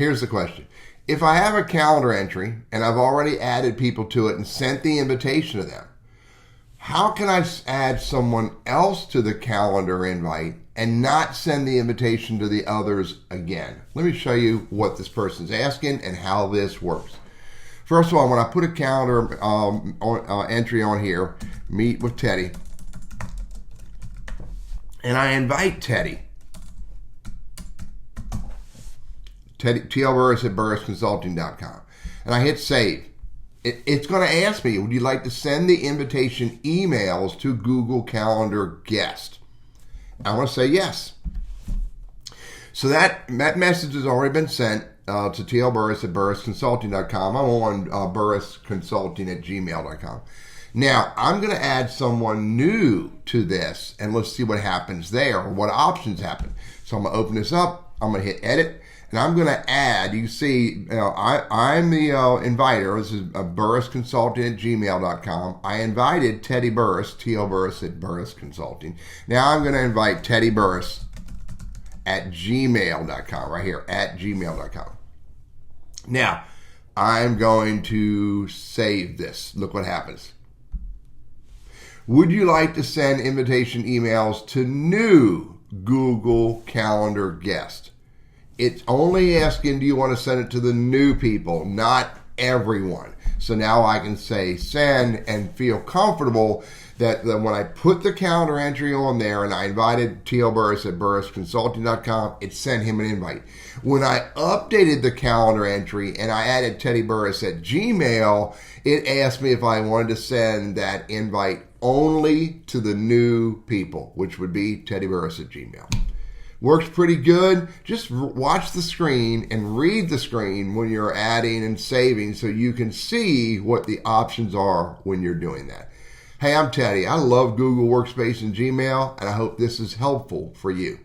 Here's the question. If I have a calendar entry and I've already added people to it and sent the invitation to them, how can I add someone else to the calendar invite and not send the invitation to the others again? Let me show you what this person's asking and how this works. First of all, when I put a calendar entry on here, meet with Teddy, and I invite Teddy, TL Burris at burrisconsulting.com, and I hit save. It's going to ask me, would you like to send the invitation emails to Google Calendar guest? I want to say yes. So that message has already been sent to TL Burris at burrisconsulting.com. I'm on burrisconsulting@gmail.com. Now, I'm going to add someone new to this, and let's see what happens there, or what options happen. So I'm going to open this up. I'm going to hit edit. And I'm going to add, you see, I'm the inviter. This is burrisconsulting@gmail.com. I invited Teddy Burris, TL Burris at Burris Consulting. Now I'm going to invite Teddy Burris at gmail.com, right here, at gmail.com. Now, I'm going to save this. Look what happens. Would you like to send invitation emails to new Google Calendar guests? It's only asking, do you want to send it to the new people, not everyone. So now I can say send and feel comfortable that when I put the calendar entry on there and I invited TL Burris at burrisconsulting.com, it sent him an invite. When I updated the calendar entry and I added Teddy Burris at Gmail, it asked me if I wanted to send that invite only to the new people, which would be Teddy Burris at Gmail. Works pretty good. Just watch the screen and read the screen when you're adding and saving so you can see what the options are when you're doing that. Hey, I'm Teddy. I love Google Workspace and Gmail, and I hope this is helpful for you.